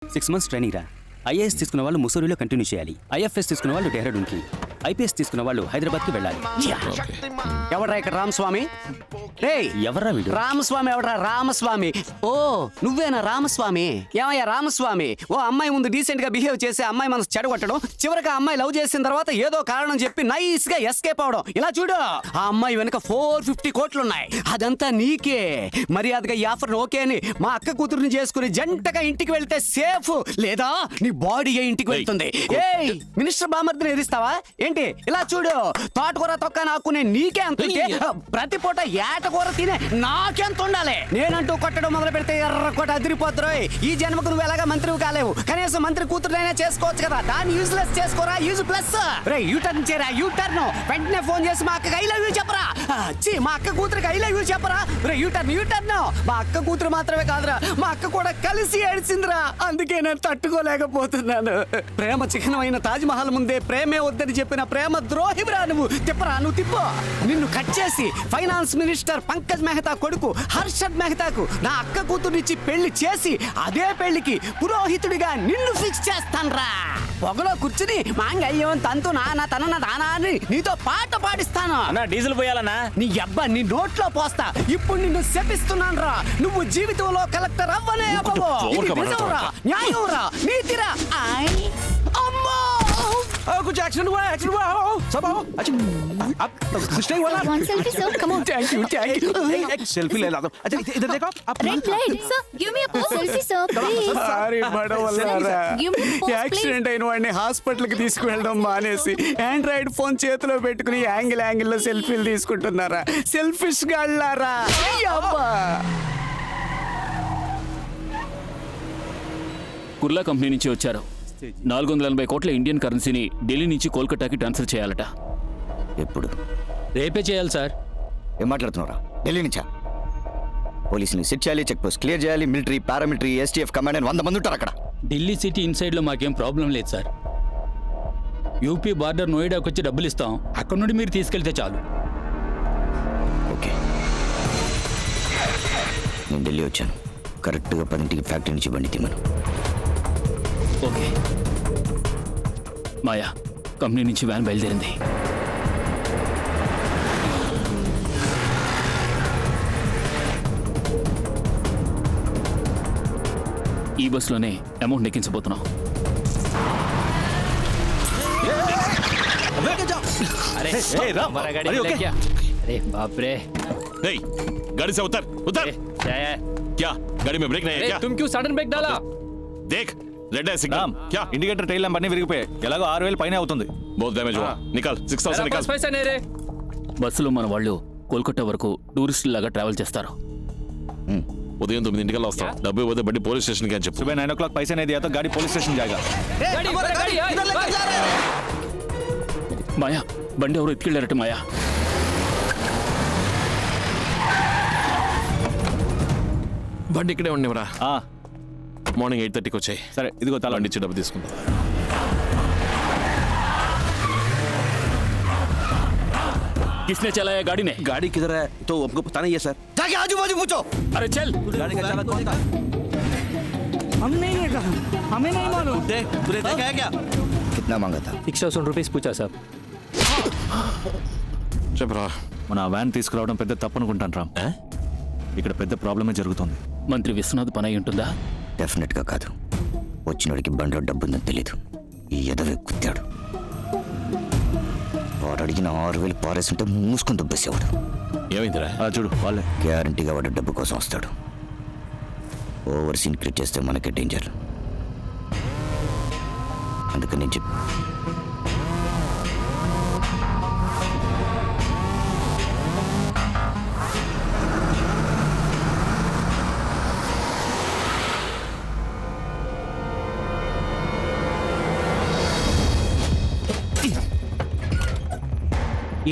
6 months training రా. IAS తీసుకున్న వాళ్ళు ముసూరిలో కంటిన్యూ చేయాలి. ఐఎఫ్ఎస్ తీసుకున్న వాళ్ళు డెహ్రాడూన్కి, ఐపీఎస్ తీసుకున్న వాళ్ళు హైదరాబాద్కి వెళ్ళాలి. ఎవడ్రా ఇక్కడ రామస్వామి? రేయ్, ఎవర్రా వీడు? రామస్వామి ఎవడ్రా? రామస్వామి. ఓ నువ్వేనా రామస్వామి? ఏమయ్యా రామస్వామి, ఓ అమ్మాయి ముందు డీసెంట్ గా బిహేవ్ చేసి అమ్మాయి మనసు చెడగొట్టడం, చివరికి ఆ అమ్మాయి లవ్ చేసిన తర్వాత ఏదో కారణం చెప్పి నైస్ గా ఎస్కేప్ అవడం. ఇలా చూడు, ఆ అమ్మాయి వెనక 450 కోట్లున్నాయి. అదంతా నీకే. మర్యాదగా ఈ ఆఫర్ ఓకే అని మా అక్క కూతురుని చేసుకుని జంటగా ఇంటికి వెళ్తే సేఫ్, లేదా నీ బాడీ ఇంటికి వెళ్తుంది. ఏయ్, మినిస్టర్ బామర్దిని ఎదిస్తావా ఏంటి? ఇలా చూడు, తోటకూర తొక్క నాకునే నీకే అంత ఉంటే, ప్రతి పూట ఏటకూర తినే నాకెంత ఉండాలి? నేనంటూ కొట్టడం మొదలు పెడితే ఎర్రకోట అదిరిపోతురోయ్. ఈ జన్మకు నువ్వు ఎలాగా మంత్రివి కాలేవు, కనీసం మంత్రి కూతురునైనా చేసుకోవచ్చు కదా. దాన్ని యూజ్లెస్ చేసుకోరా, యూజ్ ప్లస్. రే యూటర్న్ చేయరా, యూటర్న్. వెంటనే ఫోన్ చేసి మా అక్కకి ఐ లవ్ యూ చెప్పరా. మా అక్క కూతురికి ఐ లవ్ యూ చెప్పరా. రే యూటర్న్, యూటర్న్. మా అక్క కూతురు మాత్రమే కాదురా, మా అక్క కూడా కలిసి ఏడ్చిందిరా. అందుకే నేను తట్టుకోలేకపోతున్నాను. ప్రేమ చిహ్నమైన తాజ్ మహల్ ముందే ప్రేమే వద్దని చెప్పిన ప్రేమ ద్రోహివిరా నువ్వు. తిప్పరా, నువ్వు తిప్పు. నిన్ను కట్ చేసి ఫైనాన్స్ మినిస్టర్ పంకజ్ మెహతా కొడుకు హర్షద్ మెహతాకు నా అక్క కూతురునిచ్చి పెళ్లి చేసి అదే పెళ్లికి పురోహితుడిగా నిన్ను ఫిక్స్ చేస్తాన్రా. పొగలో కూర్చుని మాంగళ్యం తంతు నాన్న తన దానా అని నీతో పాట పాడిస్తాను. డీజిల్ పోయాలన్నా? నీ అబ్బా నీ నోట్లో పోస్తా. ఇప్పుడు నిన్ను శపిస్తున్నాను రా. నువ్వు జీవితంలో కలెక్టర్ అవ్వనే అవ్వవు. ఇది నిజంరా, న్యాయంరా, నీతిరా. అమ్మా, कुछ एक्सीडेंट हुआ सब आओ। अच्छा आप कुछ नहीं हुआ ना? One selfie, sir. Come on. Thank you, thank you. एक सेल्फी ले ला दो। अच्छा इधर देखो आप। Red light. Sir, give me a pose. Selfie, sir. Please. Sorry పడవల్లారా. Give me a pose, accident అయిన వాడిని హాస్పిటల్కి తీసుకువెళ్ళడం మానేసి ఆండ్రాయిడ్ ఫోన్ చేతిలో పెట్టుకుని యాంగిల్లో సెల్ఫీలు తీసుకుంటున్నారా? సెల్ఫిష్ గాళ్ళారా. కుర్లా కంపెనీ నుంచి వచ్చారు. 480 కోట్ల ఇండియన్ కరెన్సీని ఢిల్లీ నుంచి కోల్కతాకి ట్రాన్స్ఫర్ చేయాలట. ఎప్పుడు? రేపే చేయాలి సార్. ఏం మాట్లాడుతున్నారా? ఢిల్లీ నుంచా? పోలీసుని సెట్ చేయాలి, చెక్ పోస్ట్ క్లియర్ చేయాలి, మిలిటరీ, పారామిలిటరీ, ఎస్టీఎఫ్ కమాండ్ అని 100 మంది ఉంటారు అక్కడ. ఢిల్లీ సిటీ ఇన్సైడ్లో మాకేం ప్రాబ్లం లేదు సార్. యూపీ బార్డర్ నోయిడాకి వచ్చి డబ్బులు ఇస్తాం, అక్కడ నుండి మీరు తీసుకెళ్తే చాలు. ఓకే, నేను ఢిల్లీ వచ్చాను. కరెక్ట్గా 10ంటికి ఫ్యాక్టరీ నుంచి బండి తీమను. ఓకే. మాయా, కంపెనీ నుంచి వ్యాన్ బయలుదేరింది. ఈ బస్సులోనే అమౌంట్ ఎక్కించబోతున్నాం. गाड़ी से उतर उतर। क्या गाड़ी में ब्रेक नहीं है क्या? तुम क्यों सडन ब्रेक डाला? देख रेड है सिग्नल। क्या ఇండికేటర్ టైల్ ల్యాంప్ అన్ని విరిగిపోయాయి. ఎలాగో 6000 పైనే అవుతుంది. बहुत डैमेज हुआ। निकाल 6000 निकाल। బస్సులో మన వాళ్ళు కోల్కతా వరకు టూరిస్ట్ లాగా ట్రావెల్ చేస్తారు. ఉదయం 9 వస్తాం. డబ్బు ఇవ్వదే బండి పోలీస్ స్టేషన్ కి అని చెప్పు. सुबह 9 o'clock पैसे नहीं दिया तो गाड़ी पुलिस स्टेशन जाएगा। మాయా, బండి ఎవరు ఎత్తుకెళ్ళారట. మాయా, బండి ఇక్కడే ఉండేవరా. మార్నింగ్ 8:30కి వచ్చాయి. సరే ఇదిగో తల బండి ఇచ్చి డబ్బు తీసుకుందాం. किसने चलाया गाड़ी ने? गाड़ी किधर है तो हमको पता नहीं है सर। जाके आजू बाजू पूछो। अरे चल। गाड़ी का चालक कौन था? हम नहीं है, हमें नहीं मालूम. तूने देखा है क्या? कितना मांगा था? 6,000 रुपीस पूछा साहब. చెప్పరా. మన వ్యాన్ తీసుకురావడం పెద్ద తప్పు అనుకుంటాను రామ్. ఇక్కడ పెద్ద ప్రాబ్లమే జరుగుతుంది. మంత్రి విశ్వనాథ్ పని అయి ఉంటుందా? డెఫినెట్గా కాదు. వచ్చినోడికి బండిలో డబ్బు ఉందని తెలీదు. ఈ ఎదవే కుత్తాడు. వాడు అడిగిన 6000 పారేస్తుంటే మూసుకొని దుబ్బేసేవాడు. ఏమైందిరా? చూడు వాళ్ళే. గ్యారంటీగా వాడు డబ్బు కోసం వస్తాడు. ఓవర్ సీన్ క్రియేట్ చేస్తే మనకే డేంజర్. అందుకని నేను చెప్పి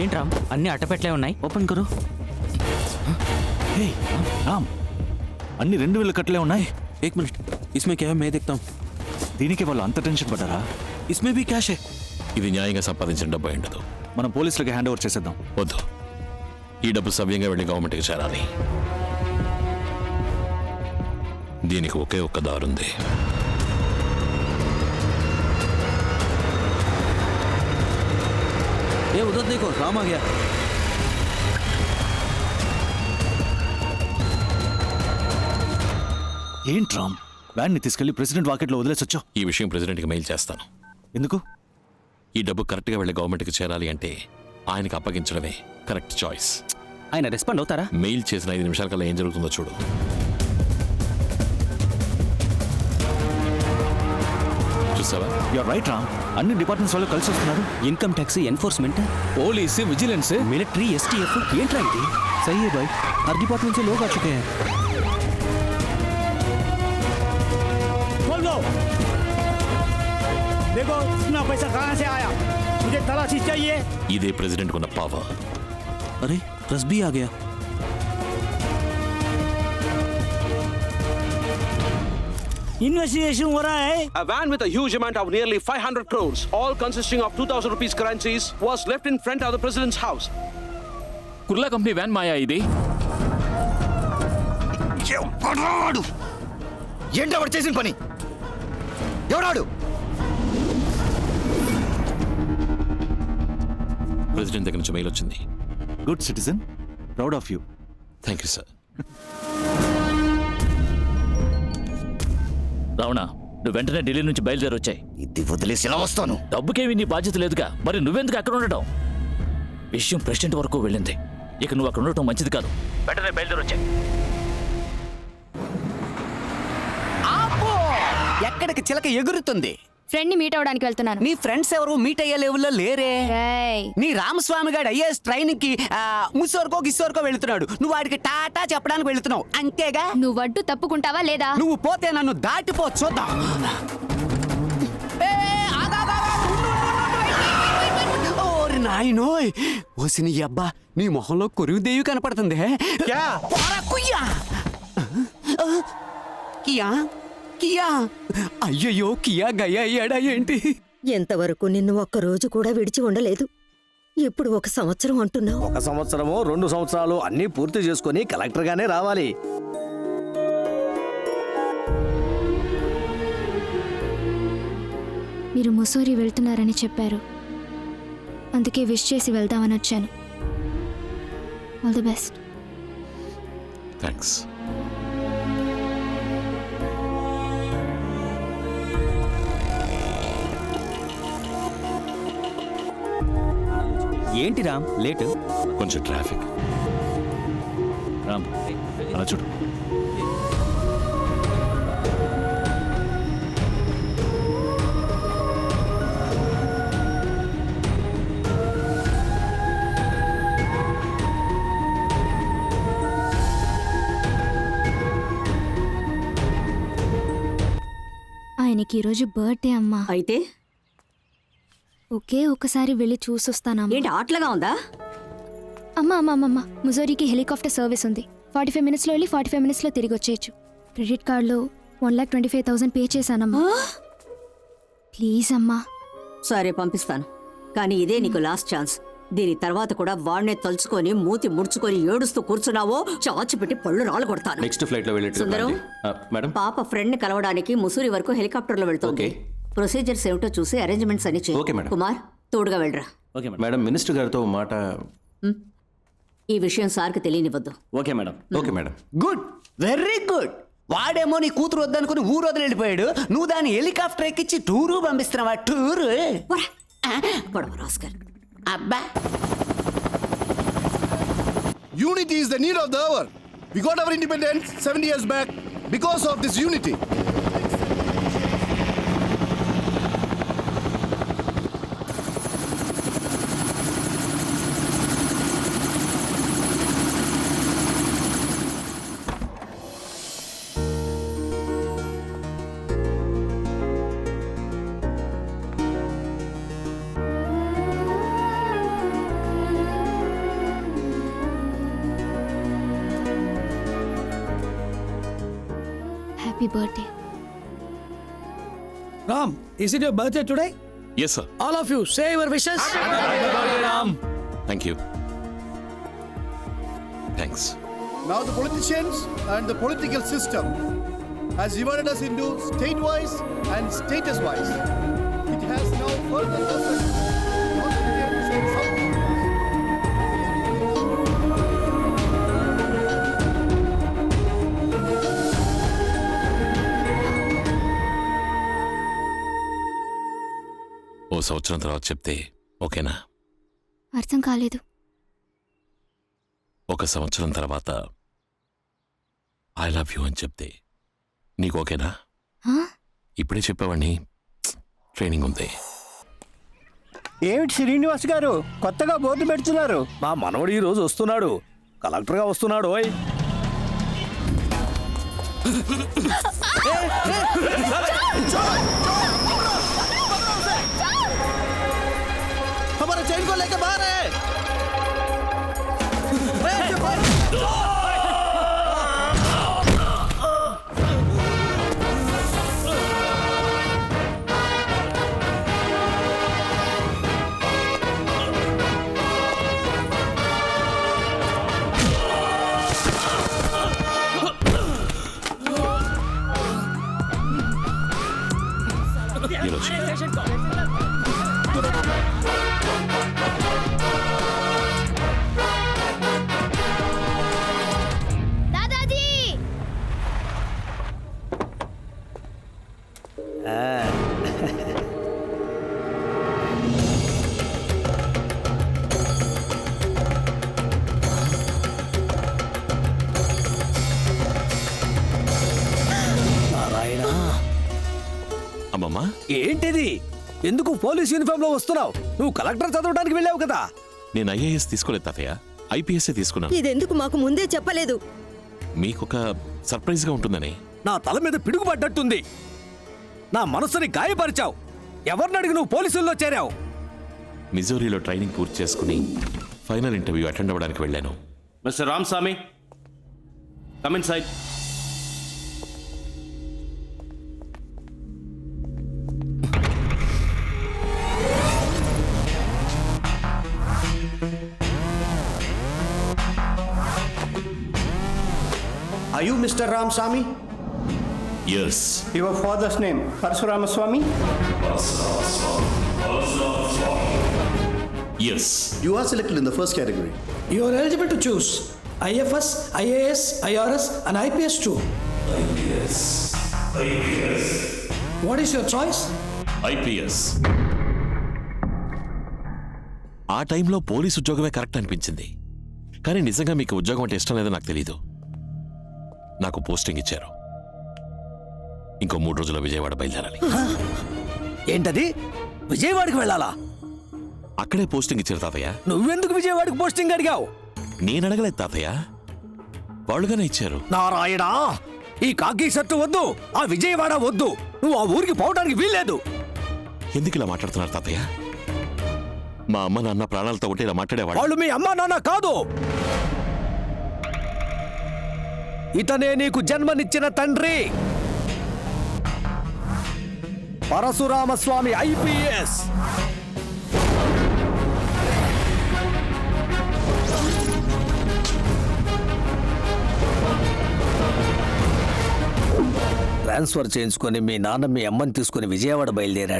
ఏంట్రా అన్ని అట్టపెట్లే ఉన్నాయి, ఓపెన్ కరు. రామ్, అన్ని 2000 కట్టలే ఉన్నాయి. एक मिनट, इसमें क्या है मैं देखता हूँ. దీనికి వాళ్ళు అంత టెన్షన్ పడ్డారా? इसमें भी कैश है. ఇది న్యాయంగా సంపాదించిన డబ్బు ఉండదు. మనం పోలీసులకి హ్యాండ్ ఓవర్ చేసేద్దాం. వద్దు, ఈ డబ్బు సవ్యంగా వెళ్ళి గవర్నమెంట్కి చేరాలి. దీనికి ఒకే ఒక్క దారుంది. ये उधर देखो राम आ गया. ఏంటి రామ్ వ్యాన్ని తీసుకెళ్లి ప్రెసిడెంట్ వాకెట్లో వదిలేసి వచ్చావు? ఈ విషయం ప్రెసిడెంట్కి మెయిల్ చేస్తాను. ఎందుకు? ఈ డబ్బు కరెక్ట్గా వెళ్ళే గవర్నమెంట్కి చేరాలి అంటే ఆయనకి అప్పగించడమే కరెక్ట్ చాయిస్. ఆయన రెస్పాండ్ అవుతారా? మెయిల్ చేసిన 5 నిమిషాల కల్లా ఏం జరుగుతుందో చూడు. చూసావా? యూర్ రైట్ రామ్, అన్ని డిపార్ట్మెంట్స్ వాళ్ళు కలిసి వస్తున్నారు. Income tax, enforcement, police, vigilance. Military, STF ఏంట్రా ఇది? सही है भाई, हर डिपार्टमेंट से लोग आ चुके हैं. खोल दो. देखो इतना पैसा कहाँ से आया, मुझे तलाशी चाहिए. ఇదే ప్రెసిడెంట్ ఉన్న పవర్. अरे प्रेस भी आ गया. इन्वेस्टिगेशन हो रहा है. A van with a huge amount of nearly 500 crores, all consisting of 2,000 rupees currencies, was left in front of the president's house. Kurla company van మాయా ఇది. ఎవడాడు? ఏంటవాడు చేసిన పని? ఎవడాడు? ప్రెసిడెంట్ దగ్గర నుంచి మెయిల్ వచ్చింది. Good citizen, proud of you. Thank you sir. Ravana, నువ్వు వెంటనే ఢిల్లీ నుంచి బయలుదేరి వచ్చాయి. ఇది వదిలేసి ఎలా వస్తాను? డబ్బుకేమి నీ బాధ్యత లేదుగా, మరి నువ్వెందుకు అక్కడ ఉండటం? విషయం ప్రెసిడెంట్ వరకు వెళ్ళింది, ఇక నువ్వు అక్కడ ఉండటం మంచిది కాదు. వెంటనే బయలుదేరి వచ్చాయి. ఆపో! ఎక్కడికి చిలక ఎగురుతుంది? ఫ్రెండ్ ని మీట్ అవడానికి వెళ్తున్నాను. నీ ఫ్రెండ్స్ ఎవరు మీట్ అయ్యే లెవెల్లో లేరే. రేయ్, నీ రామస్వామి గారు ఐఏఎస్ ట్రైనింగ్ కి ముసోర్కో గిస్సోర్కో వెళుతున్నాడు, నువ్వు వాడికి టాటా చెప్పడానికి వెళుతున్నావు అంతేగా. నువ్వు అడ్డు తప్పుకుంటావా లేదా? నువ్వు పోతే నన్ను దాటిపో, చూద్దాం. ఏ, ఆగు, ఆగు, ఆగు, ఉండు. ఓరి నాయనోయ్, ఓసి నీ అబ్బా, నీ మొహంలో కొరువుదేవి కనపడుతుంది. क्या? పోరా, కుయ్యా. కియా కియా, అయ్యయ్యో, కియా గయా అయ్యాడా ఏంటి? ఎంతవరకు నిన్ను ఒక్కరోజు కూడా విడిచి ఉండలేదు, ఇప్పుడు 1 సంవత్సరం అంటున్నావు. 1 సంవత్సరమో 2 సంవత్సరాలు అన్నీ పూర్తి చేసుకొని కలెక్టర్ గానే రావాలి. మీరు ముసోరి వెళ్తున్నారని చెప్పారు, అందుకే విష్ చేసి వెళ్దామని వచ్చాను. All the best. థ్యాంక్స్. ఏంటి రామ్ లేటు? కొంచెం ట్రాఫిక్. రామ్ అలా చూడు. ఆయనకి ఈరోజు బర్త్డే అమ్మా. అయితే ఒకే ఒక్కసారి వెళ్ళి చూసొస్తానమ్మా. ఏంటి ఆటలుగా ఉందా? అమ్మా, ముజోరీకి హెలికాప్టర్ సర్వీస్ ఉంది. 45 మినిట్స్లో వెళ్ళి 45 మినిట్స్లో తిరిగి వచ్చేయచ్చు. క్రెడిట్ కార్డులో 1,25,000 పే చేశానమ్మా. ప్లీజ్ అమ్మా. సరే పంపిస్తాను, కానీ ఇదే నీకు లాస్ట్ ఛాన్స్. దీని తర్వాత కూడా వాడినే తలుచుకొని మూతి ముడుచుకొని ఏడుస్తూ కూర్చున్నావో చాచి పెట్టి పళ్ళు రాళ్ళు కొడతాను. నెక్స్ట్ ఫ్లైట్ లో సుందరం, మేడం. పాప ఫ్రెండ్ ని కలవడానికి ముసూరి వరకు హెలికాప్టర్ లో వెళ్తుంది. ప్రొసీజర్స్ ఏమిటో చూసి అరేంజ్మెంట్స్ అన్ని ఓకే చేయి. మేడం. కుమార్, తోడుగా వెళ్ళరా. ఓకే మేడం, మినిస్టర్ గారితో మాట. ఈ విషయం సార్కి తెలియనివ్వద్దు. Okay madam. Okay madam. Good, very good. వాడేమో నీ కూతురు వద్దనుకుని ఊరు వదిలి వెళ్ళిపోయాడు, నువ్వు దాన్ని హెలికాప్టర్ ఎక్కించి టూరు పంపిస్తున్నావా? టూరు గొడవ రాస్కర్. అబ్బా, Unity is the need of the hour. We got our independence 70 years back because of this unity. Happy birthday. Ram, is it your birthday today? Yes, sir. All of you, say your wishes. Thank you. Thanks. Now the politicians and the political system has divided us into state-wise and status-wise. It has now further lessened North Indians and South Indians. ఓ సంవత్సరం తర్వాత చెప్తే ఓకేనా? అర్థం కాలేదు. ఒక సంవత్సరం తర్వాత I love you అని చెప్తే నీకు ఓకేనా? ఇప్పుడే చెప్పేవాడిని, ట్రైనింగ్ ఉంది. ఏమిటి శ్రీనివాస్ గారు కొత్తగా బోర్డు పెడుతున్నారు? మా మనవడు ఈ రోజు వస్తున్నాడు, కలెక్టర్గా వస్తున్నాడు. ఓయ్ हमारा चैन को लेके बाहर है। ఈరోజు దాదాజీ అమ్మమ్మా, ఏంటిది? ఎందుకు పోలీస్ యూనిఫామ్ లో వస్తున్నావు? నువ్వు కలెక్టర్ చదవడానికి వెళ్ళావు కదా. నేను ఐఏఎస్ తీసుకోలేదు తాతయ్య, ఐపీఎస్ఏ తీసుకున్నాను. ఇదెందుకు మాకు ముందే చెప్పలేదు? మీకొక సర్ప్రైజ్గా ఉంటుందని. నా తల మీద పిడుగు పడ్డట్టుంది. నా మనసుని గాయపరిచావు. ఎవరిని అడిగి నువ్వు పోలీసుల్లో చేరావు? మిజోరీలో ట్రైనింగ్ పూర్తి చేసుకుని ఫైనల్ ఇంటర్వ్యూ అటెండ్ అవ్వడానికి వెళ్ళాను. Mister Ramaswamy, come inside. Are you Mr. Ramaswamy? Yes. Your father's name, Parshuramaswamy? Yes. You are selected in the first category. You are eligible to choose IFS, IAS, IRS and IPS too. What is your choice? IPS. ఆ టైంలో police ఉద్యోగమే correct అనిపించింది. కానీ నిజంగా మీకు ఉద్యోగం అంటే ఇష్టం లేదో నాకు తెలీదు. నాకు పోస్టింగ్ ఇచ్చారు. ఇంకో 3 రోజుల్లో విజయవాడ బయలుదేరాలి. ఏంటది? విజయవాడకి వెళ్ళాలా? అక్కడే పోస్టింగ్ ఇచ్చారు తాతయ్య. నువ్వెందుకు విజయవాడకి పోస్టింగ్ అడిగావు? నేను అడగలేదు తాతయ్య, వాళ్ళుగానే ఇచ్చారు. నారాయణా, ఈ కాకి షర్టు వద్దు, ఆ విజయవాడ వద్దు. నువ్వు ఆ ఊరికి పోవడానికి వీల్లేదు. ఎందుకు ఇలా మాట్లాడుతున్నారు తాతయ్య? మా అమ్మ నాన్న ప్రాణాలతో ఉంటే ఇలా మాట్లాడేవాడు. వాళ్ళు మీ అమ్మా నాన్న కాదు. ఇతనే నీకు జన్మనిచ్చిన తండ్రి, పరశురామస్వామి ఐపీఎస్. ట్రాన్స్ఫర్ చేయించుకొని మీ నాన్న మీ అమ్మని తీసుకుని విజయవాడ బయలుదేరాడు.